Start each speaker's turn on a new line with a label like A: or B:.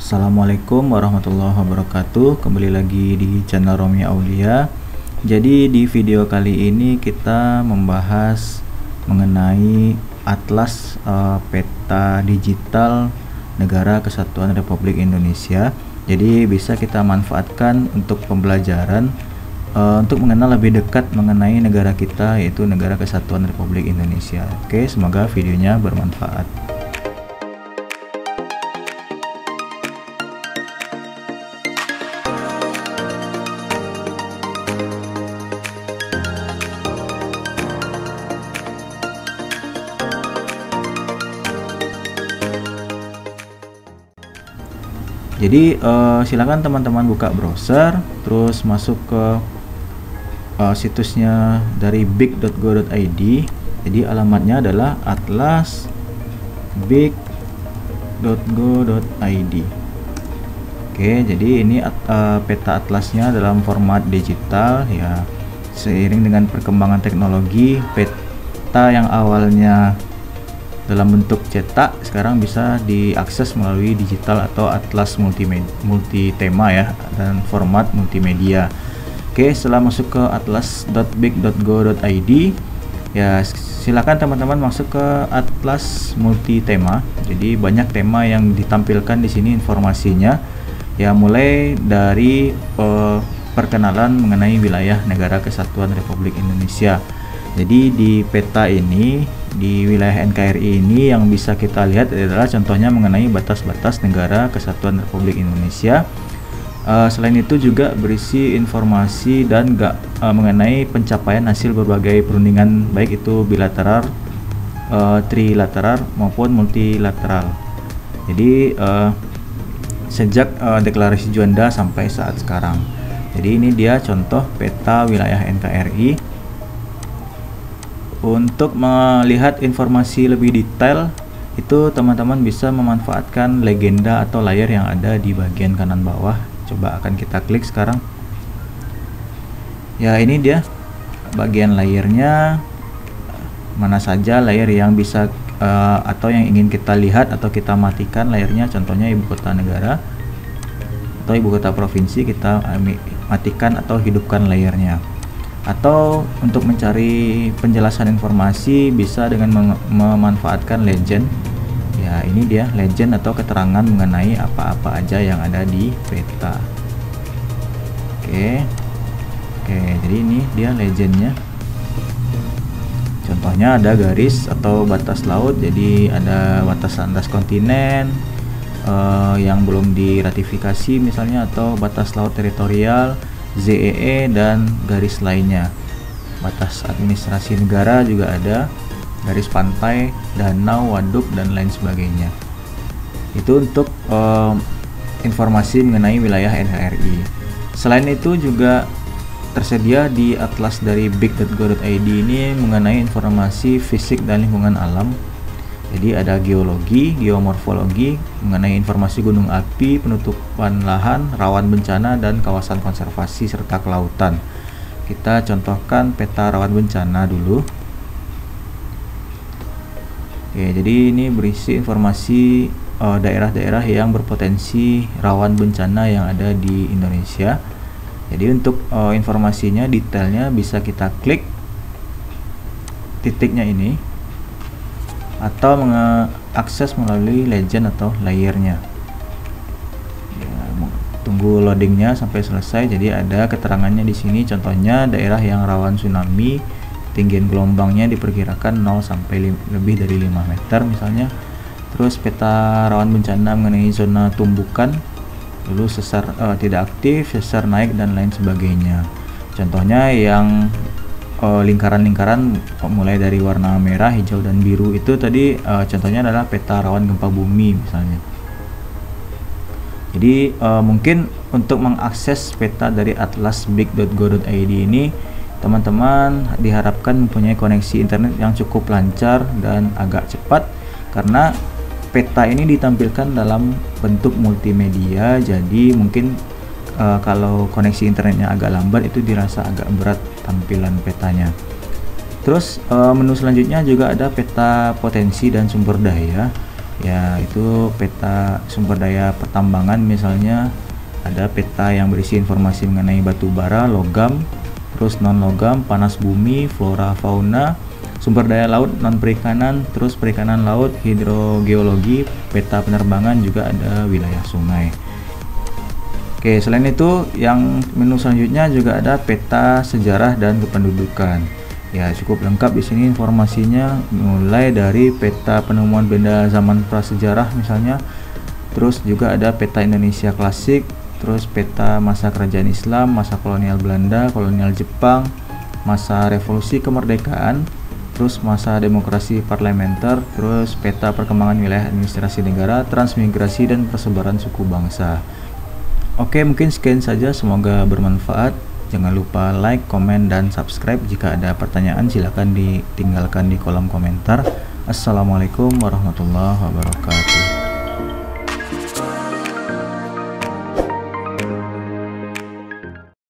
A: Assalamualaikum warahmatullahi wabarakatuh. Kembali lagi di channel Romi Aulia. Jadi di video kali ini kita membahas mengenai atlas peta digital Negara Kesatuan Republik Indonesia. Jadi bisa kita manfaatkan untuk pembelajaran untuk mengenal lebih dekat mengenai negara kita, yaitu Negara Kesatuan Republik Indonesia. Oke, semoga videonya bermanfaat. Jadi silakan teman-teman buka browser, terus masuk ke situsnya dari big.go.id. Jadi alamatnya adalah atlas.big.go.id. Oke, jadi ini peta atlasnya dalam format digital ya. Seiring dengan perkembangan teknologi, peta yang awalnya dalam bentuk cetak sekarang bisa diakses melalui digital atau atlas multi-tema ya, dan format multimedia. Oke, setelah masuk ke atlas.big.go.id ya, silakan teman-teman masuk ke atlas multi-tema. Jadi banyak tema yang ditampilkan di sini informasinya ya, mulai dari perkenalan mengenai wilayah Negara Kesatuan Republik Indonesia. Jadi di peta ini, di wilayah NKRI ini yang bisa kita lihat adalah contohnya mengenai batas-batas Negara Kesatuan Republik Indonesia. Selain itu juga berisi informasi dan mengenai pencapaian hasil berbagai perundingan, baik itu bilateral, trilateral maupun multilateral. Jadi sejak deklarasi Juanda sampai saat sekarang. Jadi ini dia contoh peta wilayah NKRI. Untuk melihat informasi lebih detail itu teman-teman bisa memanfaatkan legenda atau layar yang ada di bagian kanan bawah. Coba akan kita klik sekarang. Ya, ini dia bagian layarnya. Mana saja layar yang bisa atau yang ingin kita lihat atau kita matikan layarnya. Contohnya ibu kota negara atau ibu kota provinsi, kita matikan atau hidupkan layarnya. Atau untuk mencari penjelasan informasi bisa dengan memanfaatkan legend. Ya, ini dia legend atau keterangan mengenai apa-apa aja yang ada di peta. Oke, jadi ini dia legendnya. Contohnya ada garis atau batas laut, jadi ada batas landas kontinen yang belum diratifikasi misalnya, atau batas laut teritorial, ZEE, dan garis lainnya. Batas administrasi negara juga ada, garis pantai, danau, waduk, dan lain sebagainya. Itu untuk informasi mengenai wilayah NKRI. Selain itu juga tersedia di atlas dari big.go.id ini mengenai informasi fisik dan lingkungan alam. Jadi ada geologi, geomorfologi, mengenai informasi gunung api, penutupan lahan, rawan bencana, dan kawasan konservasi serta kelautan. Kita contohkan peta rawan bencana dulu. Oke, jadi ini berisi informasi daerah-daerah yang berpotensi rawan bencana yang ada di Indonesia. Jadi untuk informasinya, detailnya bisa kita klik titiknya ini, atau mengakses melalui legend atau layernya. Ya, tunggu loadingnya sampai selesai. Jadi ada keterangannya di sini. Contohnya daerah yang rawan tsunami, ketinggian gelombangnya diperkirakan 0 sampai lebih dari 5 meter misalnya. Terus peta rawan bencana mengenai zona tumbukan, lalu sesar tidak aktif, sesar naik, dan lain sebagainya. Contohnya yang lingkaran-lingkaran mulai dari warna merah, hijau, dan biru itu tadi contohnya adalah peta rawan gempa bumi misalnya. Jadi mungkin untuk mengakses peta dari atlas big.go.id ini, teman-teman diharapkan mempunyai koneksi internet yang cukup lancar dan agak cepat, karena peta ini ditampilkan dalam bentuk multimedia. Jadi mungkin kalau koneksi internetnya agak lambat itu dirasa agak berat tampilan petanya. Terus menu selanjutnya juga ada peta potensi dan sumber daya. Ya, itu peta sumber daya pertambangan, misalnya ada peta yang berisi informasi mengenai batu bara, logam, terus non logam, panas bumi, flora fauna, sumber daya laut, non perikanan, terus perikanan laut, hidrogeologi, peta penerbangan, juga ada wilayah sungai. Oke, selain itu yang menu selanjutnya juga ada peta sejarah dan kependudukan. Ya, cukup lengkap di sini informasinya, mulai dari peta penemuan benda zaman prasejarah misalnya, terus juga ada peta Indonesia klasik, terus peta masa kerajaan Islam, masa kolonial Belanda, kolonial Jepang, masa revolusi kemerdekaan, terus masa demokrasi parlementer, terus peta perkembangan wilayah administrasi negara, transmigrasi dan persebaran suku bangsa. Oke, mungkin sekian saja, semoga bermanfaat. Jangan lupa like, komen, dan subscribe. Jika ada pertanyaan silahkan ditinggalkan di kolom komentar. Assalamualaikum warahmatullahi wabarakatuh.